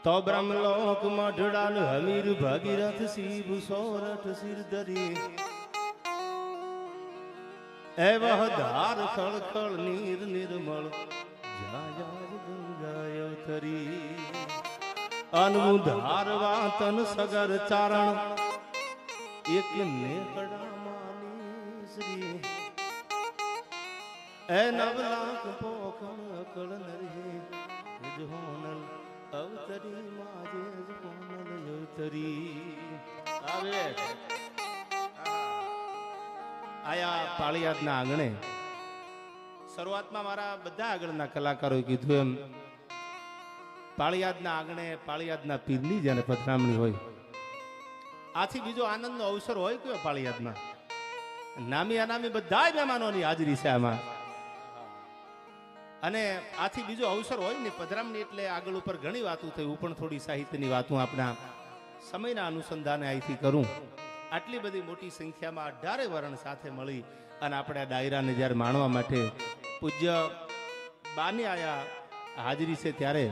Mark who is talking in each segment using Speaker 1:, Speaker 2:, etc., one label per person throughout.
Speaker 1: તો બ્રહ્મલોક મઢડાલ હમીર ભાગીરથ શિવ સોરઠ સિર ધરી એવહ ધાર ખળખળ નીર નિર્મળ જાયાજ ગંગાય તરી અનમુધાર વાતન સગર ચારણ એક નેકડા માની શ્રી એ નવલાખ પોખણ અકળ નરી જોનલ અવતરી માજે જોનલ અવતરી આવે આયા પાળિયાદના આંગણે શરૂઆતમાં મારા બધા આગળના કલાકારોએ કીધું એમ પાળિયાદના આંગણે પાળિયાદના પીરની જેને પધરામણી હોય આથી બીજો આનંદનો અવસર હોય કયો પાળિયાદમાં નામી અનામી બધા મહેમાનોની હાજરી છે આમાં અને આથી બીજો અવસર હોય ને પધરામણી એટલે આગળ ઉપર ઘણી વાતો થઈ હું પણ થોડી સાહિત્યની વાતો આપણા સમયના અનુસંધાને અહીંથી કરું આટલી બધી મોટી સંખ્યામાં 18 વર્ણ સાથે મળી અને આપણે આ ડાયરાને જ્યારે માણવા માટે પૂજ્ય બાની આયા હાજરી છે ત્યારે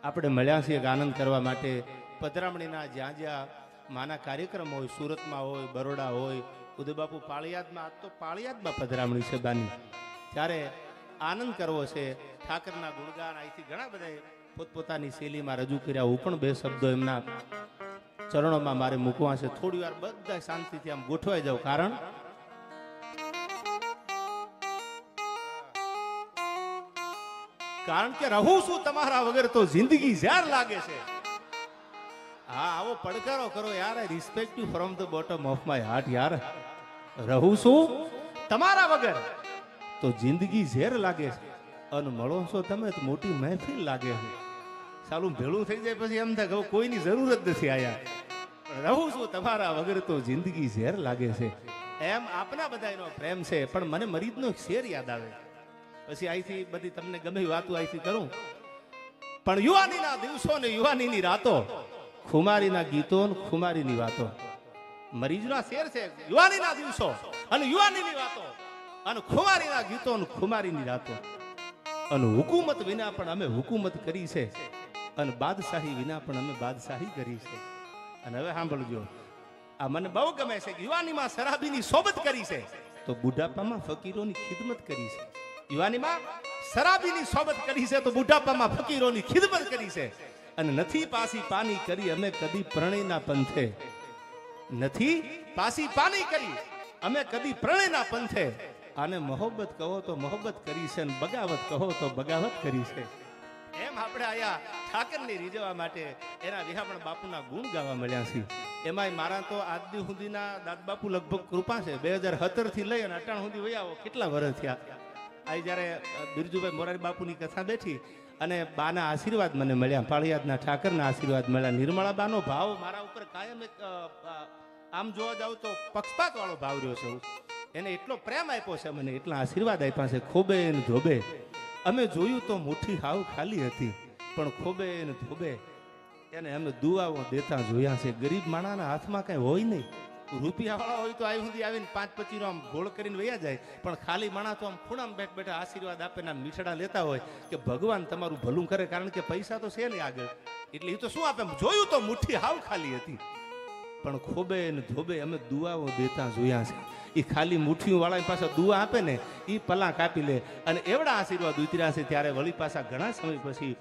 Speaker 1: આપણે મળ્યા છીએ આનંદ કરવા માટે પધરામણીના જ્યાં જ્યાં માના કાર્યક્રમ હોય સુરતમાં હોય બરોડા હોય ઉદયબાપુ પાળિયાદમાં આજ તો પાળિયાદમાં પધરામણી છે બાની ત્યારે આનંદ કરવો છે ઠાકરના ગુણગાન અહીંથી ઘણા બધા પોતપોતાની શૈલીમાં રજૂ કર્યા હું પણ બે શબ્દો એમના ચરણોમાં મારે મૂકવા છે થોડી વાર બધા શાંતિથી આમ ગોઠવાઈ જાવ કારણ કે રહું છું તમારા વગર તો જિંદગી ઝેર લાગે છે હા આવો પડકારો કરો યાર respect from the bottom of my heart યાર રહું છું તમારા વગર તો જિંદગી ઝેર લાગે છે અને મળો છો તમે તો મોટી મહેફિલ લાગે છે સાલું ભેળું થઈ જાય પછી એમ થાય કે કોઈની જરૂર જ નથી આયા રહું છું તમારા વગર તો જિંદગી ઝેર લાગે છે એમ આપના બધાનો પ્રેમ છે પણ મને મરીદનો શેર યાદ આવે પછી અહીંથી બધી તમને ગમે વાતો અહીંથી કરું પણ યુવાનીના દિવસો ને યુવાનીની રાતો ખુમારીના ગીતો ને ખુમારીની વાતો મરીજના શેર છે યુવાનીના દિવસો અને યુવાનીની વાતો અને ખુમારીના ગીતો અને ખુમારીની રાતો અને હુકુમત વિના પણ અમે હુકુમત કરી છે અને બાદશાહી વિના પણ અમે બાદશાહી કરી છે અને હવે સાંભળજો આ મને બહુ ગમે છે કે યુવાનીમાં શરાબીની સોબત કરી છે તો બુઢાપામાં ફકીરોની ખિદમત કરી છે યુવાનીમાં શરાબીની સોબત કરી છે તો બુઢાપામાં ફકીરોની ખિદમત કરી છે અને નથી પાસી પાની કરી અમે કદી પ્રણયના પંથે નથી પાસી પાની કરી અમે કદી પ્રણયના પંથે આને મોહબ્બત કહો તો મોહબ્બત કરી છે અને બગાવત કહો તો બગાવત કરી છે એમ આપણે આયા ઠાકરની રીઝવવા માટે એના વિહામણ બાપુના ગુણ ગાવા મળ્યા છે એમાંય મારા તો આજ દી સુધીના દાદ બાપુ લગભગ કૃપા છે 2017 થી લઈ અને 18 સુધી વયા કેટલા વર્ષ થયા આ જ્યારે બિરજુભાઈ મોરારી બાપુની કથા બેઠી અને બાના આશીર્વાદ મને મળ્યા પાળિયાદના ઠાકરના આશીર્વાદ મળ્યા નિર્મળા બાનો ભાવ મારા ઉપર કાયમ એક આમ જોવા જાવ તો પક્ષપાત વાળો ભાવ રહ્યો છે એને એટલો પ્રેમ આપ્યો છે મને એટલા આશીર્વાદ આપ્યા છે ખોબે ને ધોબે અમે જોયું તો મુઠ્ઠી હાવ ખાલી હતી પણ ખોબે ને ધોબે એને અમે દુઆઓ દેતા જોયા છે ગરીબ માણાના હાથમાં કઈ હોય નહીં રૂપિયા વાળા હોય તો આવી સુધી આવીને 5-25 આમ ગોળ કરીને વયા જાય પણ ખાલી માણા તો આમ ખૂણામાં બેઠ બેઠા આશીર્વાદ આપે ને મીઠડા લેતા હોય કે ભગવાન તમારું ભલું કરે કારણ કે પૈસા તો છે નહીં આગળ એટલે એ તો શું આપે જોયું તો મુઠ્ઠી હાવ ખાલી હતી પણ ખોબે ને ધોબે અમે દુઆઓ દેતા જોયા છે એ ખાલી મુઠ્ઠીઓ વાળા પાસે દુઆ આપે ને એ પલા કાપી લે અને એવડા આશીર્વાદ ઉતર્યા છે ત્યારે વળી પાછા ઘણા સમય પછી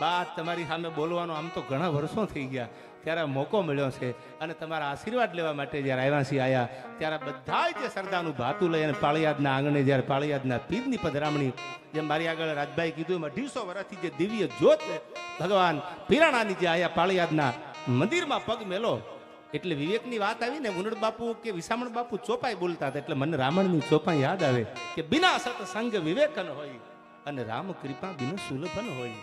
Speaker 1: બા તમારી સામે બોલવાનો આમ તો ઘણા વર્ષો થઈ ગયા ત્યારે મોકો મળ્યો છે અને તમારા આશીર્વાદ લેવા માટે જ્યારે આવ્યા આયા ત્યારે બધા જે સરદારનું ભાતું લઈ અને પાળિયાદના આંગણે જ્યારે પાળિયાદના પીરની પધરામણી જેમ મારી આગળ રાજભાઈ કીધું એમ 250 વર્ષથી જે દિવ્ય જ્યોત ભગવાન પીરાણાની જે આયા પાળિયાદના મંદિરમાં પગ મેલો એટલે વિવેકની વાત આવી ને મુનડ બાપુ કે વિસામણ બાપુ ચોપાઈ બોલતા હતા એટલે મને રામણની ચોપાઈ યાદ આવે કે બિના સત્સંગ વિવેકન હોય અને રામ કૃપા બિના સુલભન હોય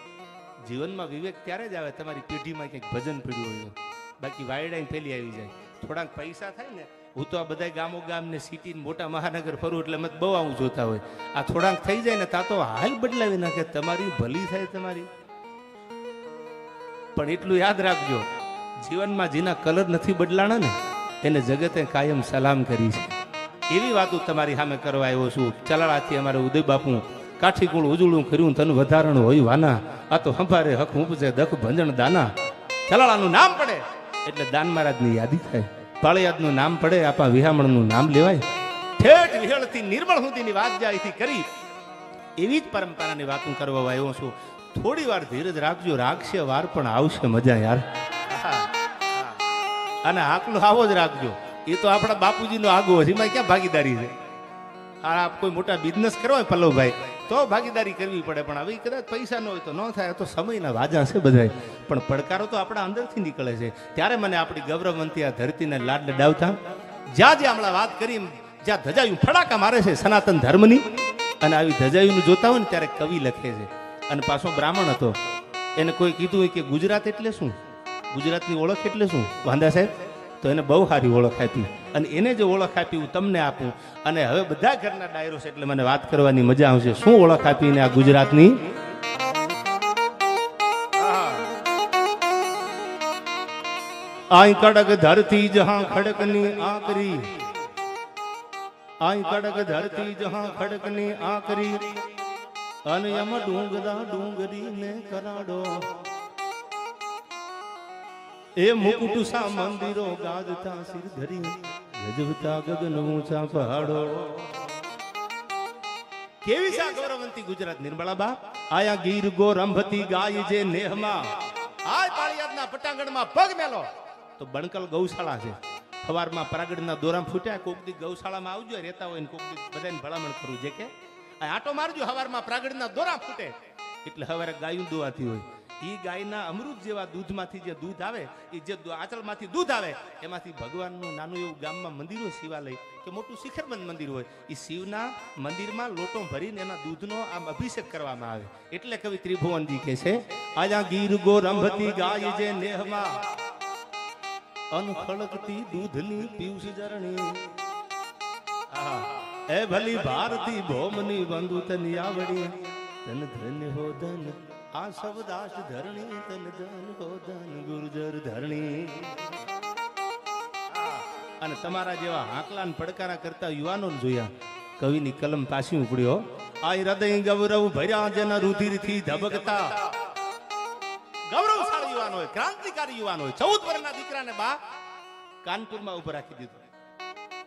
Speaker 1: જીવનમાં વિવેક ત્યારે જ આવે તમારી પેઢીમાં કંઈક ભજન પીડ્યું હોય બાકી વાયડાઈ પેલી આવી જાય થોડાક પૈસા થાય ને હું તો આ બધા ગામો ગામ ને સિટી મોટા મહાનગર ફરું એટલે મત બહુ આવું જોતા હોય આ થોડાક થઈ જાય ને તા તો હાલ બદલાવી નાખે તમારી ભલી થાય તમારી પણ એટલું યાદ રાખજો જીવનમાં જેના કલર નથી બદલાણા ને એને જગતે કાયમ સલામ કરી છે એવી વાતો તમારી સામે કરવા આવ્યો છું ચલાળાથી અમારે ઉદય બાપુ કાઠી કુળ ઉજળું કર્યું તન વધારણ હોય વાના આ તો હંભારે હક ઉપજે દખ ભંજણ દાના. ચલાળાનું નામ પડે એટલે દાન મહારાજની યાદી થાય. પાળિયાદનું નામ પડે આપા વિહામણનું નામ લેવાય. ઠેઠ વિહળથી નિર્મળ સુધીની વાત જાય કરી એવી જ પરંપરાની વાતો કરવા આવ્યો છું. થોડી વાર ધીરજ રાખજો, રાખશે વાર પણ આવશે મજા યાર. અને આકલો આવો જ રાખજો. એ તો આપણા બાપુજીનો આગો છે, એમાં ક્યાં ભાગીદારી છે? આ કોઈ મોટા બિઝનેસ કરવો હોય પલ્લવભાઈ તો ભાગીદારી કરવી પડે, પણ હવે કદાચ પૈસા ન હોય તો ન થાય. તો સમયના વાજા છે બધાય, પણ પડકારો તો આપણા અંદરથી નીકળે છે. ત્યારે મને આપણી ગૌરવવંતી આ ધરતીને લાડ લડાવતા જ્યાં જ્યાં હમણાં વાત કરી, જ્યાં ધજાયું ફડાકા મારે છે સનાતન ધર્મની, અને આવી ધજાયું જોતા હોય ને ત્યારે કવિ લખે છે. અને પાછો બ્રાહ્મણ હતો, એને કોઈ કીધું હોય કે ગુજરાત એટલે શું, ગુજરાતની ઓળખ એટલે શું વાંદા સાહેબ, તો એને બહુ સારી ઓળખ આપી. અને એને જે ઓળખ આપી હું તમને આપું. અને હવે બધા ઘરના ડાયરો છે એટલે મને વાત કરવાની મજા આવશે. શું ઓળખ આપીને આ ગુજરાતની? આઈ કડક ધરતી જહાં ખડકની આકરી, આઈ કડક ધરતી જહાં ખડકની આકરી, અને યમ ડુંગરા ડુંગરી ને કરાડો, એ મુકુટ સા મંદિરો ગાજતા સિર ધરી, ગજવતા ગગન ઊંચા પહાડો. કેવી છે ગૌરવંતી ગુજરાત નિર્મળા બા. આયા ગીર ગોરંભતી ગાય જે નેહમાં, આ પાળિયાદના પટાંગણમાં પગ મેલો તો બણકલ ગૌશાળા છે. સવારમાં પરાગડના દોરામ ફૂટ્યા, કોક દી ગૌશાળામાં આવજો, રહેતા હોય ને કોક દી બધાને ભલામણ કરું જે કે આટો મારજો. સવારમાં પરાગડના દોરામ ફૂટે એટલે સવારે ગાયું દોવાતી હોય. એ ગાયના અમૃત જેવા દૂધમાંથી જે દૂધ આવે, એ જે આંચળમાંથી દૂધ આવે, એમાંથી ભગવાનનું નાનું એવું ગામમાં મંદિર હોય, શિવાલય કે મોટું શિખરબંધ મંદિર હોય, એ શિવના મંદિરમાં લોટો ભરીને એના દૂધનો આમ અભિષેક કરવામાં આવે. એટલે કવિ ત્રિભુવનજી કહે છે, આયા ગીર ગોરંભતી ગાય જે નેહમાં, અનખળકતી દૂધની પીયુષ જરણી, એ ભલી ભારતી ભોમની બંધુ તની આવડી, તન ધન્ય હો ધન આ સવદાસ ધરણી, તન ધન હો ધન ગુર્જર ધરણી. અને તમારા જેવા હાકલાન પડકારા કરતા યુવાનો જોયા, કવિની કલમ પાછી ઉપડ્યો. આ હૃદય ગૌરવ ભર્યા જેના રુધિરથી ધબકતા, ગૌરવશાળી યુવાન હોય, ક્રાંતિકારી યુવાન હોય. 14 વર્ષના દીકરાને બા કાનપુરમાં ઉભો રાખી દીધો.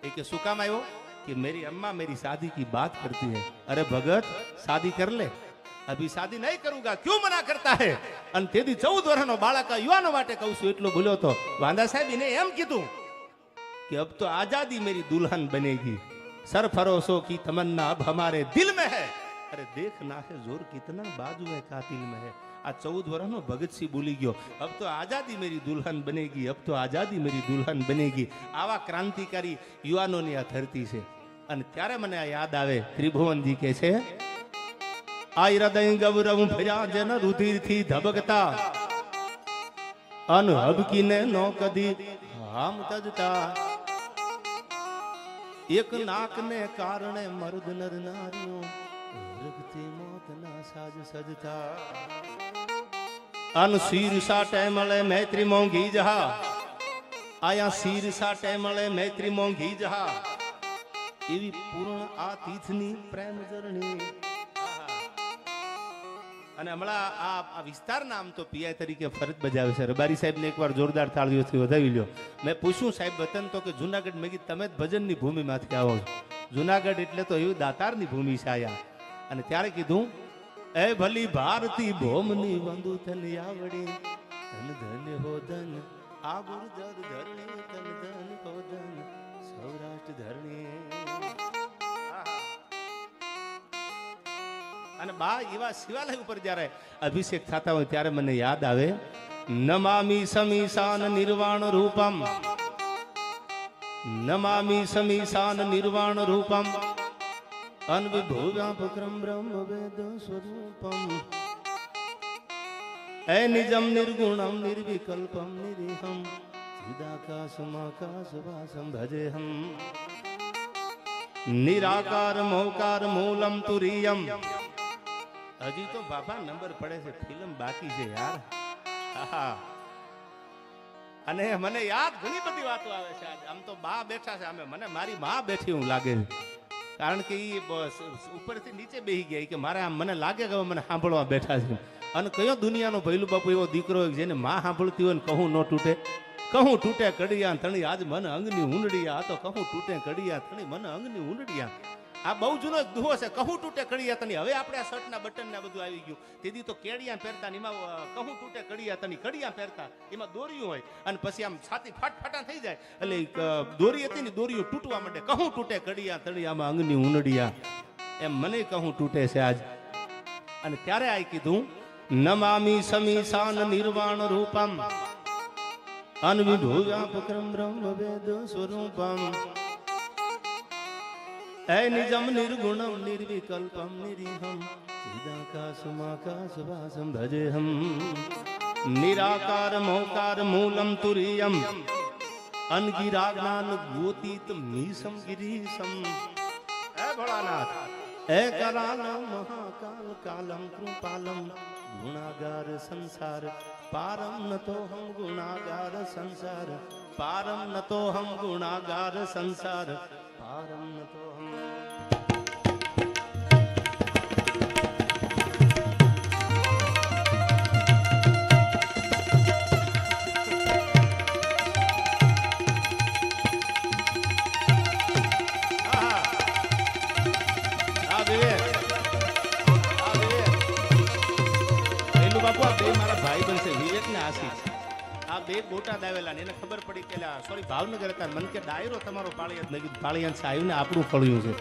Speaker 1: એ કે શું કામ આવ્યો? कि मेरी अम्मा मेरी शादी की बात करती है. अरे भगत शादी कर ले, अभी शादी नहीं करूंगा, क्यों मना करता है? અને તેથી 14 વર્ષનો બાળક યુવાનો માટે કહું છું એટલો બોલ્યો તો વાંદા સાહેબ એને એમ કીધું कि अब तो आजादी मेरी दुल्हन बनेगी, सरफरोशों की तमन्ना अब हमारे दिल में है. अरे देखना है जोर कितना बाजू में कातिल में है. આ 14 વર્ષનો ભગતસિંહ બોલી ગયો, अब तो आजादी मेरी दुल्हन बनेगी, अब तो आजादी मेरी दुल्हन बनेगी. આવા ક્રાંતિકારી યુવાનોની આ ધરતી છે. અને ત્યારે મને આ યાદ આવે, ત્રિભુવનજી કહે છે, આ હૃદય ગૌરવ ભર્યા જન રુધિરથી ધબકતા, અન હબકીને નો કદી હામ તજતા, એક નાકને કારણે મર્દ નર નારીઓ રગતી મોતના સાજ સજતા. અન શીર સાટે મળે મૈત્રી મોંઘી જહા, આયા શીર સાટે મળે મૈત્રી મોંઘી જહા, એવી પૂર્ણ આ તીર્થની પ્રેમ જરણી. અને હમણાં આ વિસ્તારના આમ તો પીઆઈ તરીકે ફરજ બજાવે છે રબારી સાહેબને એકવાર જોરદાર તાળીઓથી વધાવી લ્યો. મેં પૂછ્યું સાહેબ વતન તો કે જુનાગઢ. મેં કીધું તમે જ ભજનની ભૂમિમાંથી આવો છો, જુનાગઢ એટલે તો એવી દાતારની ભૂમિ છે આયા. અને ત્યારે કીધું, એ ભલી ભારતી ભોમની વંદુ તને આવડી, ધન ધન હો ધન આ ગુર્જર ધરણી, ધન ધન હો ધન સૌરાષ્ટ્ર ધરણી. અને બા એવા શિવાલય ઉપર જ્યારે અભિષેક થતા હોય ત્યારે મને યાદ આવે, નમામી સમીશાન નિર્વાણ રૂપમ, નમામી સમીશાન નિર્વાણ રૂપમ, અનવિભૂવ્યાપક્રમ બ્રહ્મ વેદ સ્વરૂપમ, એ નિજમ નિર્ગુણમ નિર્વિકલ્પમ નિરીહમ, ચિદાકાશમાકાશવાસમ ભજેહમ, નિરાકાર મોકાર મૂલમ તુરીયમ. હજી તો બાપા નંબર પડે છે, ફિલ્મ બાકી છે યાર. અને મને યાદ ઘણી બધી વાતો આવે છે. આમ તો બા બેઠા છે, અમે મને મારી માં બેઠી હું લાગે છે, કારણ કે એ ઉપરથી નીચે બેસી ગયા કે મારે આમ મને લાગે કે મને સાંભળવા બેઠા છે. અને કયો દુનિયાનો ભૈલું બાપુ એવો દીકરો હોય કે જેને માં સાંભળતી હોય ને કહું ન તૂટે. કહું તૂટે કડિયા થણી આજ મન અંગની ઊંડડિયા. આ તો કહું તૂટે કડિયા થણી મન અંગની ઊંડડિયા. આ બહુ જૂનો દુહો છે, કહું તૂટે કડિયા તની. હવે આપણે આ શર્ટના બટન ને બધું આવી ગયું. તેથી તો કેડિયા પહેરતા ને એમાં કહું તૂટે કડિયા તની કડિયા પહેરતા એમાં દોરીયું હોય અને પછી આમ છાતી ફાટફાટા થઈ જાય એટલે દોરી હતી ને દોરીયું તૂટવા માંડે. કહું તૂટે કડિયા તણી આમાં અંગની ઊંડડિયા. એમ મને કહું તૂટે છે આજ. અને ત્યારે આ કીધું નમામી સમીશાન નિર્વાણ રૂપમ અનવિભૂવ્યાપક્રમ બ્રહ્મ વેદ સ્વરૂપમ એ નિજમ નિર્ગુણમ નિર્વિકલ્પમ નિરીહમ ચિદાકાશમાકાશવાસમ ભજેહમ નિરાકાર મૌકાર મૂલમ તુરીયમ અનગિરાજ્ઞાન ગોતીત મીસમ ગિરીશમ. હે ભોળાનાથ હે કરાલ મહાકાલ કાલમ કૃપાલમ ગુણાગાર સંસાર પારમ નતો હમ ગુણાગાર સંસાર પારમ નતો હમ ગુણાગાર સંસાર પારમ નતો હમ. બે બોટાદ આવેલા ને એને ખબર પડી કે સોરી ભાવનગર હતા. મને કે ડાયરો તમારો પાળિયાદ મેં કીધું પાળિયાદ આવ્યું ને આપણું ફળ્યું છે.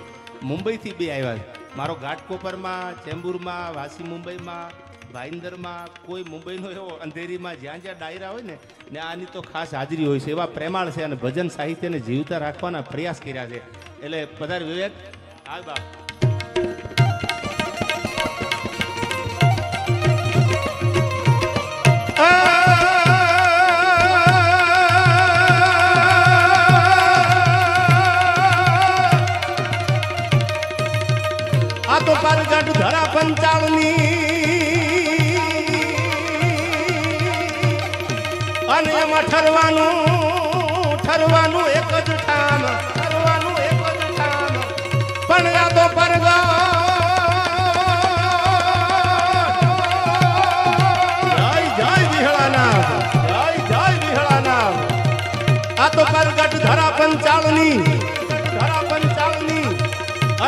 Speaker 1: મુંબઈથી બે આવ્યા છે. મારો ઘાટકોપરમાં, ચેમ્બુરમાં, વાસી મુંબઈમાં, ભાઈંદરમાં, કોઈ મુંબઈનો એવો અંધેરીમાં જ્યાં જ્યાં ડાયરા હોય ને આની તો ખાસ હાજરી હોય છે. એવા પ્રેમાળ છે અને ભજન સાહિત્યને જીવતા રાખવાના પ્રયાસ કર્યા છે. એટલે પધાર વિવેક હાલ બાપ. તો પરગટ ધરા પંચાળની અને એમાં ઠરવાનું એક જ ઠામ. પણ આ તો પરગટ જય વિહળાના આ તો પરગટ ધરા પંચાળની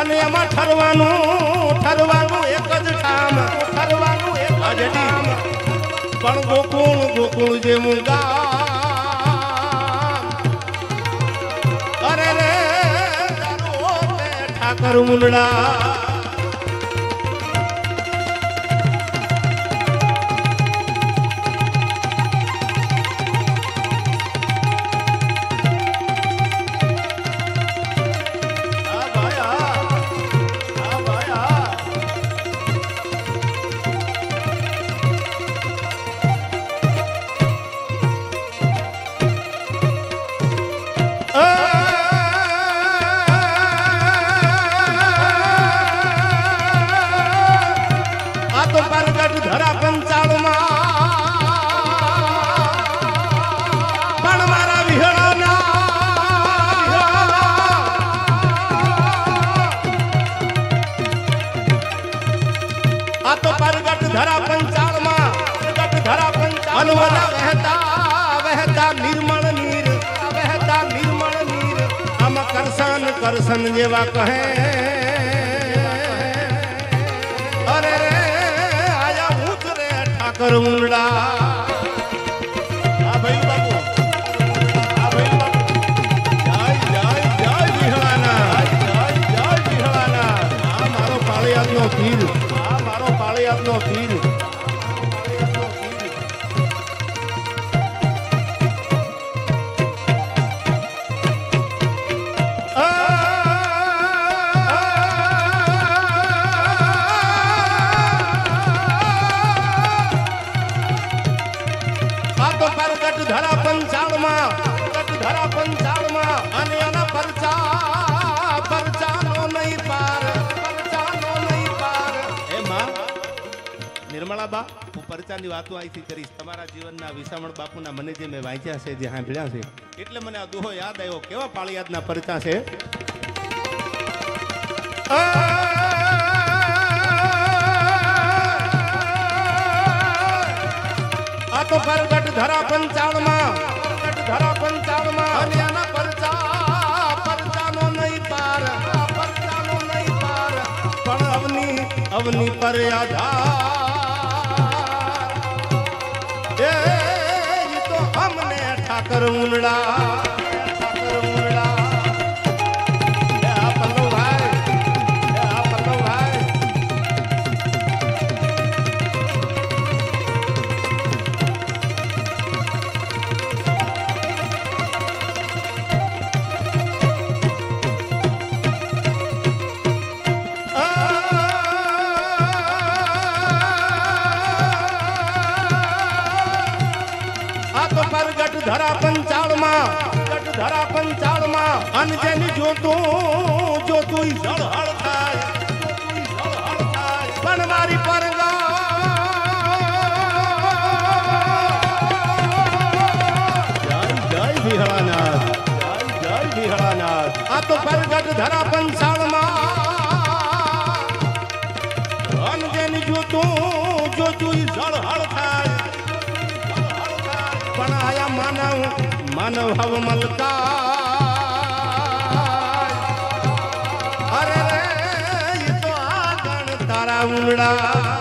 Speaker 1: અને એમાં ઠરવાનું એક જ ઠામ. પણ ગોકુળ જેવું ગામ. અરે રે ઠાકર મુંડડા ધરા પંચાળમાં પણ મારા વિહળાના આ તો પરગટ ધરા પંચાળમાં અનવરા વહેતા નિર્મળ નીર આમાં કરસન જેવા કહે. અરે રે ઠાકર મુંડડા આ ભાઈ બાપુ જય વિહળાના આ મારો પાળિયાદનો પીર ધરા પંચાળમાં અને એના પરચાનો નહીં પાર. હે માં નિર્મળા બા, હું પરચાની વાતો અહીંથી કરીશ. તમારા જીવનના વિસામણ બાપુના મને જે મેં વાંચ્યા છે, જે સાંભળ્યા છે, એટલે મને આ દુહો યાદ આવ્યો. કેવા પાળિયાદના પરચા છે. આ તો પરગટ ધરા પંચાળમાં અને એના પરચાનો નહીં પાર પણ અવની પર આધાર એ તો અમને ઠાકર ઉનડા ધરા પંચાળમાં અન જેની જોતું ઝળહળ થાય પણ મારી પરગા જય વિહળાનાથ આ તો પરગટ ધરા પંચાળમાં અન જેની જોતું ઝળહળ થાય પણ આયા માનવ હવ મલકા અરે રે એ તો આગણ તારા ઉંડા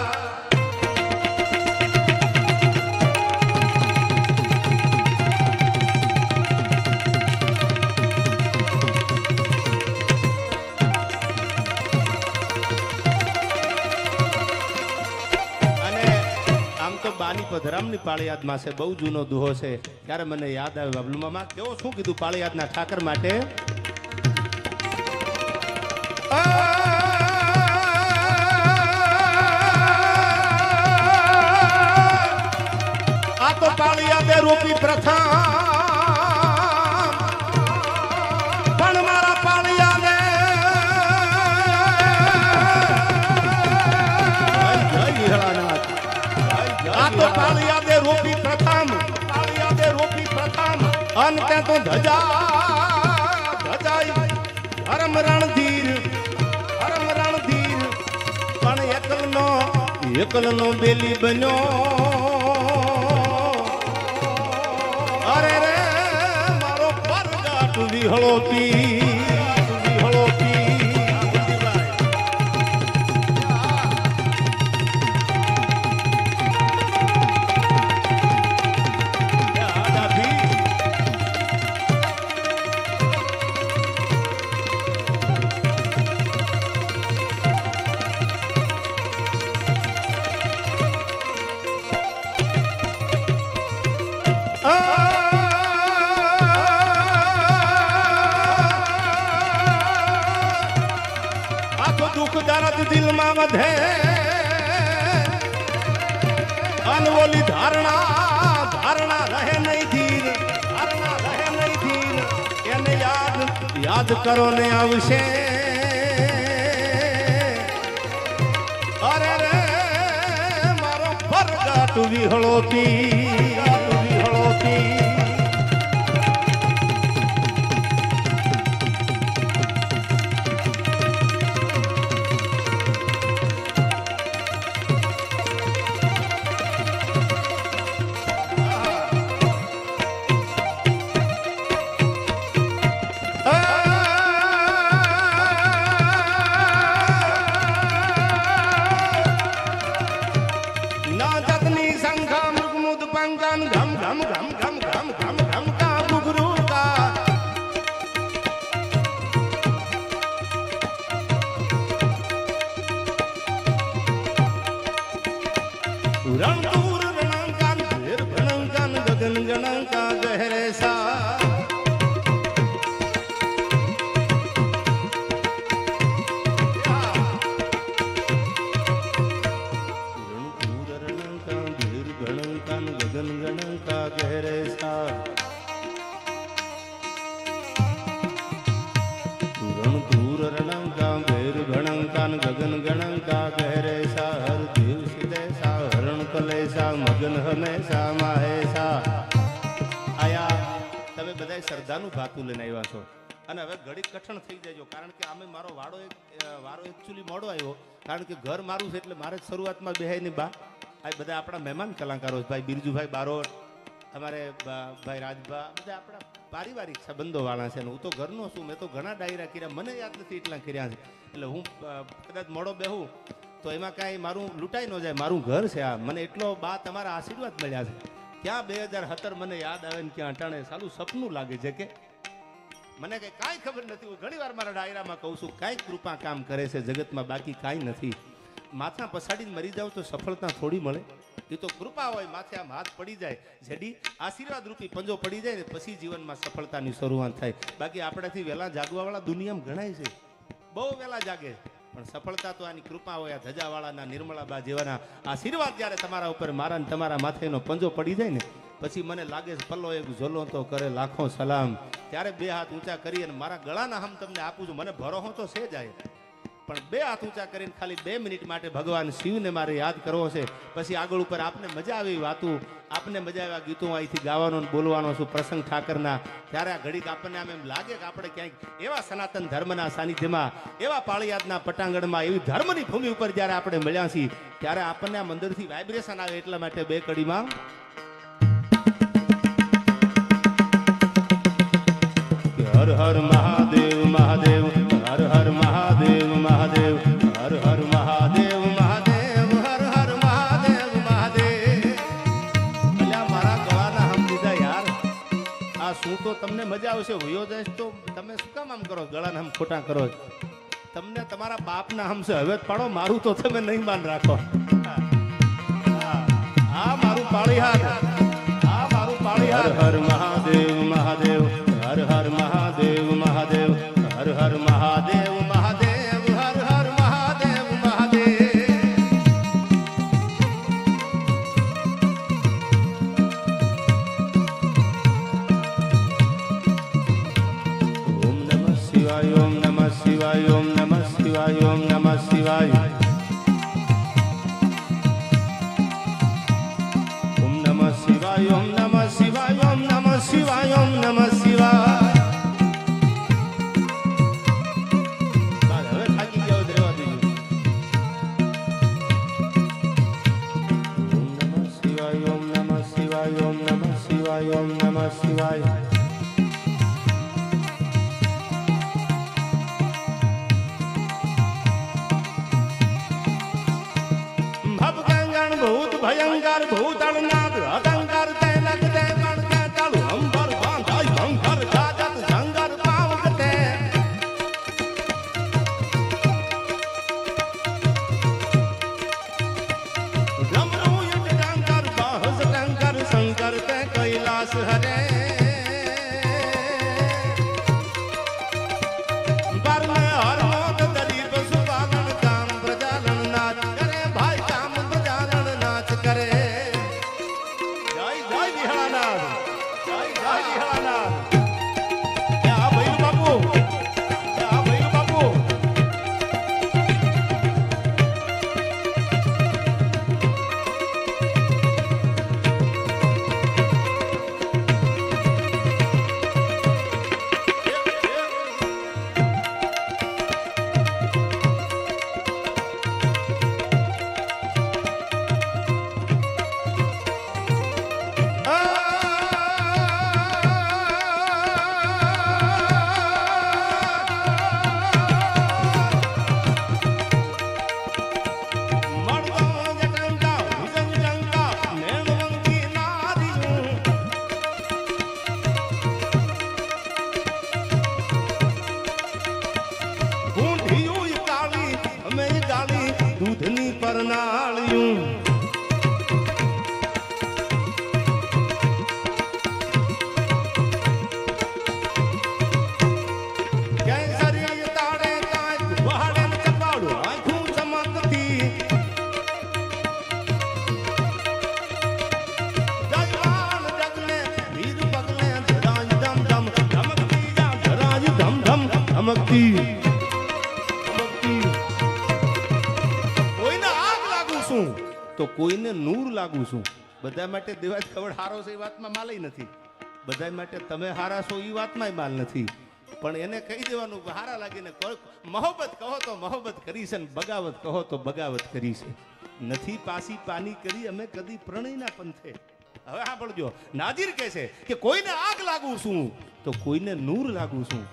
Speaker 1: બાની પધરામની પાળિયાદમાં છે બહુ જૂનો દુહો છે ત્યારે મને યાદ આવે બાબલુ મામા કેવો શું કીધું પાળિયાદના ઠાકર માટે આ તો પાળિયાદે રૂપી પ્રથા પણ મારા પાળિયાદે આ તો પાળિયાદે રૂપી પ્રથમ અંતે તો ધજાઈ હરમ રણધીર પણ એકલનો બેલી બન્યો અરે રે મારો પરગાટ વિહળો પી દિલમાં વધે અનવોલી ધારણા રહે નહીં ધીર એને યાદ કરો ને આવશે અરે રે મારો પરગાટ વિહળો પી रणदूर रणंकान भेर भणंकान गगन गणंका गहरे सा रणदूर रणंकान भेर भणंकान गगन गणंका गहरे सा रणदूर रणंकान भेर भणंकान गगन गणंका गहरे सा हर देव सिदे सा કલેસા મગન હમેશા માહેશા આયા તમે બધાય શ્રદ્ધાનું ભાતું લઈને આવ્યા છો અને હવે ઘડી કઠણ થઈ જજો કારણ કે આમે મારો વારો એકચ્યુઅલી મોડો આવ્યો કારણ કે ઘર મારું છે એટલે મારે શરૂઆતમાં બેહાયની બા આ બધા આપણા મહેમાન કલાકારો છે. ભાઈ બિરજુભાઈ બારોટ, અમારે ભાઈ રાજભા, બધા આપણા પારિવારિક સંબંધો વાળા છે ને હું તો ઘરનો છું. મેં તો ઘણા ડાયરા કર્યા, મને યાદ નથી એટલા કર્યા છે. એટલે હું કદાચ મોડો બેહું તો એમાં કાંઈ મારું લૂંટાઈ ન જાય. મારું ઘર છે આ. મને એટલો બા તમારા આશીર્વાદ મળ્યા છે. ક્યાં 2017 મને યાદ આવે ને ક્યાં અટાણે સાલું સપનું લાગે છે કે મને કઈ કાંઈ ખબર નથી. હું ઘણી વાર મારા ડાયરામાં કહું છું, કાંઈક કૃપા કામ કરે છે જગતમાં, બાકી કાંઈ નથી. માથા પછાડીને મરી જાવ તો સફળતા થોડી મળે. એ તો કૃપા હોય, માથે આમ હાથ પડી જાય, જેડી આશીર્વાદ રૂપી પંજો પડી જાય ને પછી જીવનમાં સફળતાની શરૂઆત થાય. બાકી આપણાથી વહેલા જાગવાવાળા દુનિયામાં ઘણાય છે, બહુ વહેલા જાગે, પણ સફળતા તો આની કૃપા હોય. આ ધજાવાળાના, નિર્મળાબા જેવાના આશીર્વાદ જ્યારે તમારા ઉપર, મારા ને તમારા માથેનો પંજો પડી જાય ને પછી મને લાગે છે પલ્લો એક ઝોલો તો કરે લાખો સલામ. ત્યારે બે હાથ ઊંચા કરી અને મારા ગળાના હમ તમને આપું છું. મને ભરોસો તો છે જાય, પણ બે હાથ ઊંચા કરીને ખાલી 2 મિનિટ માટે ભગવાન શિવને મારે યાદ કરવો છે. પછી આગળ ઉપર આપને મજા આવી વાતું, આપને મજા આવ્યા ગીતો અહીંથી ગાવાનો બોલવાનો છું પ્રસંગ ઠાકરના. ત્યારે આ ઘડીક આપણને આમ એમ લાગે કે આપણે ક્યાંક એવા સનાતન ધર્મના સાનિધ્યમાં, એવા પાળિયાદના પટાંગણમાં, એવી ધર્મની ભૂમિ ઉપર જ્યારે આપણે મળ્યા છીએ ત્યારે આપણને આમ અંદરથી વાઇબ્રેશન આવે. એટલા માટે 2 કડીમાં હર હર મહાદેવ મહાદેવ, હર હર મહાદેવ મહાદેવ, હર હર મહાદેવ મહાદેવ, હર હર મહાદેવ મહાદેવ. અલ્યા મારા ગળાના હમ દીધા યાર. આ શું તો તમને મજા આવશે, વયો જાય તો તમે શું કામ આમ કરો, ગળાના હમ ખોટા કરો? તમને તમારા બાપના હમ છે. હવે પાડો, મારું તો તમે નહીં માન રાખો. આ મારું પાળીહાર, આ મારું પાળીહાર. હર હર મહાદેવ મહાદેવ, હર હર મહાદેવ મહાદેવ, હર હર મહાદેવ મહાદેવ, હર હર મહાદેવ મહાદેવ. ઓમ નમઃ શિવાય, ઓમ નમઃ શિવાય, ઓમ નમઃ શિવાય, ઓમ નમઃ શિવાય. ઓમ નમઃ શિવાય, ઓમ નમઃ શિવાય, ઓમ નમઃ શિવાય, ઓમ નમઃ શિવાય. હવે થાકી ગયો રહેવા દેજો. ઓમ નમઃ શિવાય, ઓમ નમઃ શિવાય, ઓમ નમઃ શિવાય, ઓમ નમઃ શિવાય. ભવગંગણ ભૂત ભયંકર ભૂતળનાથ અહંકાર તે લગતે મણકે ચાલુ અંબર બાંધાય ભંકર ગાજત જંગર પાવકતે. ડમરૂ યુટ ડંકર બાહસ ડંકર શંકર તે કૈલાસ હરે. પરમે હરમોદ દલીપ સુપાલન કામ પ્રજાલન નાથ કરે ભાઈ, કામ પ્રજાલન નાથ કરે. જય જય વિહળાનાથ, જય જય વિહળાનાથ. આ ભૈરવ બાપુ, આ ભૈરવ બાપુ. દૂધની પરનાળિયું કેસરી તાળે કાંઈ વહાડે ચપાડું આંખું ચમકતી. જગવાન જગને વીર પગલે ધરાજ ધમ ધમ ધમકતી, ધરાજ ધમ ધમ ધમકતી. તો કોઈને નૂર લાગુ છું. બધા માટે દેવાજ ખબર હારો છે એ વાતમાં માલય નથી. બધા માટે તમે હારા છો એ વાતમાં માલ નથી. પણ એને કહી દેવાનું હારા લાગીને મોહબ્બત કહો તો મોહબ્બત કરી છે, ને બગાવત કહો તો બગાવત કરી છે. નથી પાસી પાની કરી અમે કદી પ્રણયના પંથે. હવે સાંભળજો, નાજીર કહે છે કે કોઈને આગ લાગુ છું તો કોઈને નૂર લાગુ છું,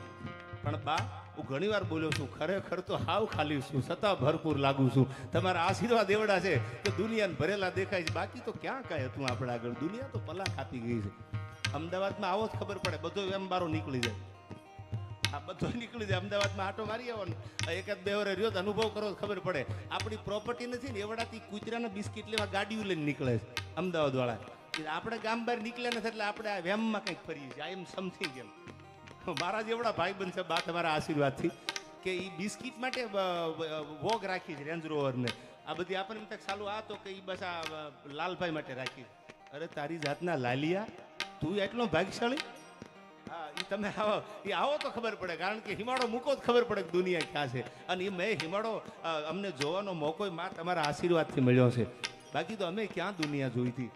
Speaker 1: પણ બા હું ઘણી વાર બોલ્યો છું, ખરેખર તો હાવ ખાલી છું, છતાં ભરપૂર લાગુ છું. તમારા આશીર્વાદ એવડા છે કે દુનિયાને ભરેલા દેખાય છે, બાકી તો ક્યાં કાંઈ હતું આપણે આગળ. દુનિયા તો પલાક આપી ગઈ છે. અમદાવાદમાં આવો જ ખબર પડે, બધો એમ બારો નીકળી જાય. આ બધો નીકળી જાય. અમદાવાદમાં આટો મારી આવવાનો, એકાદ બે વાર રહ્યો તો અનુભવ કરો ખબર પડે. આપણી પ્રોપર્ટી નથી ને, એવડાથી કૂતરાના બિસ્કિટ લેવા ગાડીઓ લઈને નીકળે છે અમદાવાદ વાળા. આપણે ગામ બહાર નીકળ્યા નથી એટલે આપણે આ વેમમાં કંઈક ફરીએ છીએ. આઈ એમ સમથિંગ એમ. મારા જેવડા ભાઈ બનશે બા તમારા આશીર્વાદથી કે એ બિસ્કિટ માટે વોગ રાખી છે રેન્જ રોવરને. આ બધી આપણને એમ તક સાલું આ તો કે એ બસ આ લાલભાઈ માટે રાખી. અરે તારી જાતના લાલિયા, તું એટલો ભાગ્યશાળી. હા, એ તમે આવો તો ખબર પડે, કારણ કે હિમાળો મૂકો તો ખબર પડે કે દુનિયા ક્યાં છે. અને એ મેં હિમાળો અમને જોવાનો મોકો માં તમારા આશીર્વાદથી મળ્યો છે, બાકી તો અમે ક્યાં દુનિયા જોઈ હતી.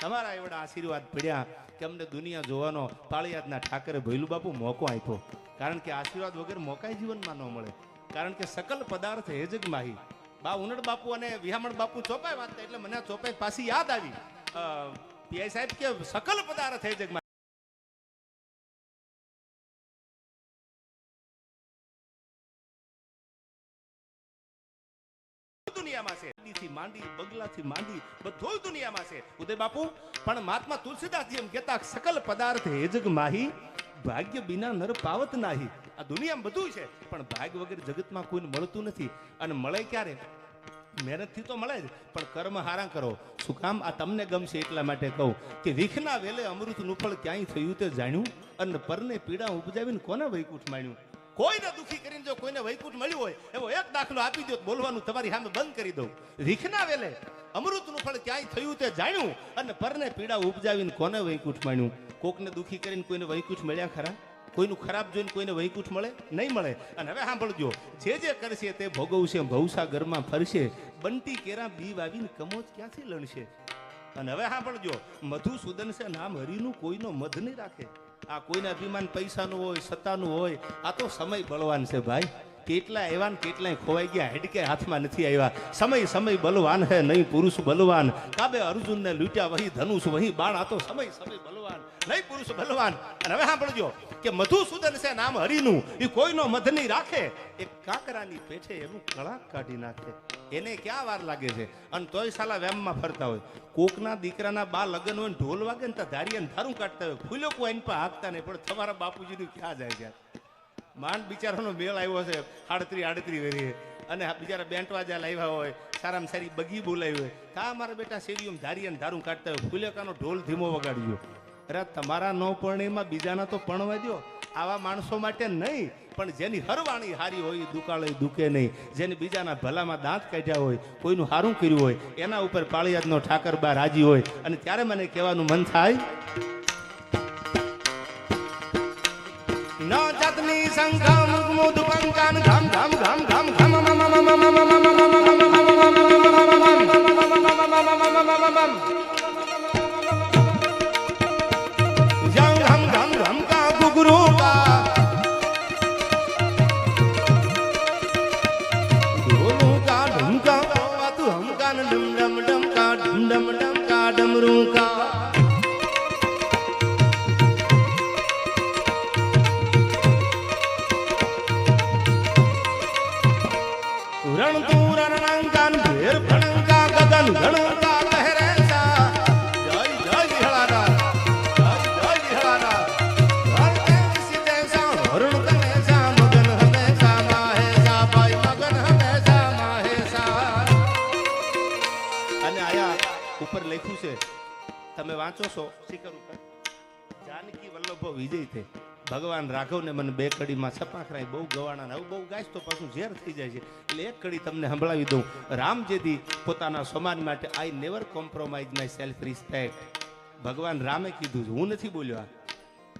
Speaker 1: તમારા એવડા આશીર્વાદ પડ્યા કે અમને દુનિયા જોવાનો પાળિયાદના ઠાકરે ભૈલું બાપુ મોકો આપ્યો. કારણ કે આશીર્વાદ વગર મોકાય જીવનમાં ન મળે. કારણ કે સકલ પદાર્થ હે જગ માહી. બા ઉનડ બાપુ અને વિહામણ બાપુ ચોપાઈ વાંચતા એટલે મને ચોપાઈ પાછી યાદ આવી. પીઆઈ સાહેબ કે સકલ પદાર્થ હે જગ માહી. માંડી બગલાથી માંડી બધો દુનિયામાં છે ઉદય બાપુ. પણ મહાત્મા તુલસીદાસજી એમ કહેતા સકલ પદાર્થ હે જગ માહી, ભાગ્ય બિના નર પાવત નાહી. આ દુનિયામાં બધું છે પણ ભાગ્ય વગર જગતમાં કોઈને મળતું નથી. અને મળે ક્યારે? મહેનતથી તો મળે જ, પણ કર્મ હારા કરો. શું કામ? આ તમને ગમશે એટલા માટે કહું કે વિખના વેલે અમૃતનું ફળ ક્યાંય થયું તે જાણ્યું, અને પરને પીડા ઉપજાવીને કોને વૈકુંઠ માણ્યું. કોઈને દુખી કરીને જો કોઈને વૈકુંઠ મળ્યું હોય એવો એક દાખલો આપી દો, બોલવાનું તમારી સામે બંધ કરી દઉં. રીખના વેલે અમૃતનું ફળ ક્યાંય થયું તે જાણ્યું, અને પરને પીડા ઉપજાવીને કોને વૈકુંઠ માણ્યું. કોકને દુખી કરીને કોઈને વૈકુંઠ મળ્યા ખરા? કોઈનું ખરાબ જોઈને કોઈને વૈકુંઠ મળે? નહીં મળે. અને હવે સાંભળજો, જે કરશે તે ભોગવશે, ભવસાગરમાં ફરશે, બંટી કેરા બી વાવીને કમોજ ક્યાંથી લણશે. અને હવે સાંભળજો, મધુસૂદન છે નામ હરિનું, કોઈનો મધ નહીં રાખે. આ કોઈને અભિમાન પૈસાનું હોય, સત્તાનું હોય, આ તો સમય બળવાન છે ભાઈ. કેટલા આવ્યા ને કેટલાય ખોવાઈ ગયા, હેડકે હાથમાં નથી આવ્યા. સમય બલવાન હે નહીં પુરુષ બલવાન. કાબે અર્જુનને લૂટ્યા વહી ધનુષ વહી બાણ. આ તો સમય બલવાન નહીં પુરુષ બલવાન. અને હવે સાંભળજો કે મધુસૂદન છે નામ હરિનું, એ કોઈનો મધ નહીં રાખે. એક કાંકરાની પેઠે એનું કળાક કાઢી નાખે. એને ક્યાં વાર લાગે છે? અને તોય સાલા વેમમાં ફરતા હોય. કોકના દીકરાના બા લગ્ન હોય ને ઢોલ વાગે ને ત્યાં ધારિયાને ધારું કાઢતા હોય, ફૂલો કોઈ એની પાસે હાંકતા નહીં. પણ તમારા બાપુજીનું ક્યાં જાય છે? માંડ બિચારાનો મેળ આવ્યો છે 38 વેરી, અને બિચારા બેન્ટવાજા લાવ્યા હોય, સારામાં સારી બગી બોલાવી હોય, તા મારા બેટા શેરીઓમાં ધારિયાને ધારું કાઢતા હોય, ફૂલેકાનો ઢોલ ધીમો વગાડ્યો. અરે તમારા નો પરણીમાં બીજાના તો પણવા દો. આવા માણસો માટે નહીં, પણ જેની હરવાણી હારી હોય દુકાળે દુકે નહીં. જેને બીજાના ભલામાં દાંત કાઢ્યા હોય, કોઈનું હારું કર્યું હોય, એના ઉપર પાળિયાદનો ઠાકર બા રાજી હોય. અને ત્યારે મને કહેવાનું મન થાય, ન જાતની સંઘા મુગમુદ પંકાન ઘમ ઘમ ઘમ ઘમ ઘમ જંગ ઘમ ઘમ ઘમ કા ગુગરુ કા ઢોલુ કા ઢુમકા તું હમકા ન ડમ ડમ ડમ કા ડમ ડમ ડમ કા ડમરુ કા. રણ તું રણંકાન ભેર ભણંકા ગગન ગણંકા લહેરે સા. જય જય વિહળાના, જય વિહળાના. હર દેવ સીતે સા હરણ તને સા, મગન હમેશા માહે સા ભાઈ, મગન હમેશા માહે સા. અને આયા ઉપર લખ્યું છે, તમે વાંચો છો શિખર ઉપર, જાનકી વલ્લભો વિજય થે. ભગવાન રાઘવને મને બે કડીમાં છપાખરાય બહુ ગવાણા, હવે બહુ ગાઈશ તો પાછું ઝેર થઈ જાય છે, એટલે એક કડી તમને સંભળાવી દઉં. રામજીથી પોતાના સમાજ માટે I never compromise my self respect. ભગવાન રામે કીધું છે, હું નથી બોલ્યો.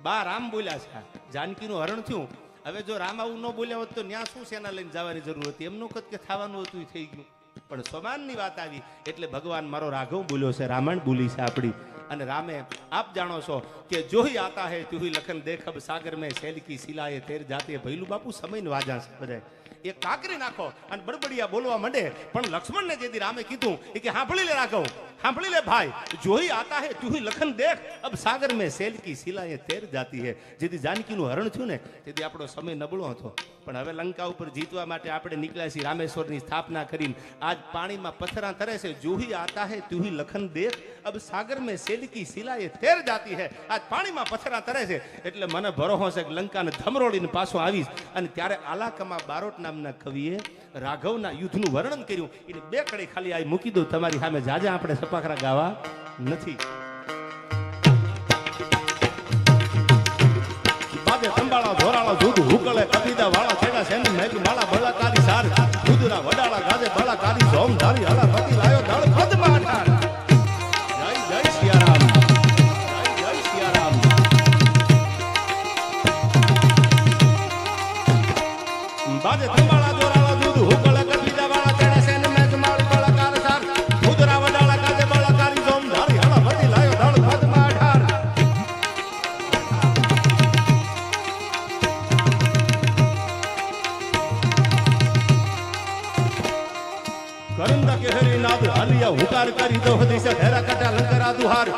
Speaker 1: બા રામ બોલ્યા છે. જાનકીનું હરણ થયું. હવે જો રામ આવું ન બોલ્યા હોત તો ન્યા શું સેના લઈને જવાની જરૂર હતી? એમનું કદ કે થવાનું હતું એ થઈ ગયું. પણ સમાનની વાત આવી એટલે ભગવાન મારો રાઘવ બોલ્યો છે, રામાયણ બોલી છે આપણી. અને રામે આપ જાણો છો કે જોહી આતા હે તુહી લખન દેખબ સાગર મેં શૈલ કી સિલાએ તેર જાતે. ભૈલું બાપુ સમયને વાજા છે બધા. એ કાકરી નાખો અને બડબડિયા બોલવા માંડે. પણ લક્ષ્મણને જેથી રામે કીધું એ કે સાંભળી લે રાઘવ, સાંભળી લે ભાઈ, જો ही आता है तू ही लखन देख, अब सागर में सेल की सिलाएं तैर जाती है. જેથી જાનકીનું હરણ થયું ને તેથી આપણો સમય નબળો હતો. પણ હવે લંકા ઉપર જીતવા માટે આપણે નીકળ્યા છીએ રામેશ્વરની સ્થાપના કરીને. આજ પાણીમાં પથ્થરા તરે છે. જો ही आता है तू ही लखन देख, अब सागर में सेल की सिलाएं तैर जाती है. આજ પાણીમાં પથ્થરા તરે છે એટલે મને ભરોસો છે કે લંકાને ધમરોડીને પાછો આવીશ. અને ત્યારે આલાકમા બારોટ નામના કવિએ રાઘવના યુદ્ધનું વર્ણન કર્યું. એને બે કડી ખાલી આ મૂકી દઉં તમારી સામે. જાજા આપણે સપાખરા ગાવા નથી. બાજે સંભાળા ધોરાળા જૂદ હુકળે કબીદા વાળા છેડા સેની મેઘ માળા બળાકારી સાર દૂધના વડાળા ગાજે બળાકારી સોમ ધારી હલા પતિ લાયો દળ પદમાં ઠાર. જય જય સિયારામ, જય જય સિયારામ. બાજે સંભાળા ધોરાળા જૂદ હુકળે કબીદા વાળા છેડા સેની મેઘ માળા બળાકારી સાર દૂધના વડાળા ગાજે બળાકારી સોમ ધારી હલા પતિ લાયો દળ પદમાં ઠાર. करंदा के हरि नाद आलिया हुकार करी दो दिशा हेरा कटा लंकरा दुहार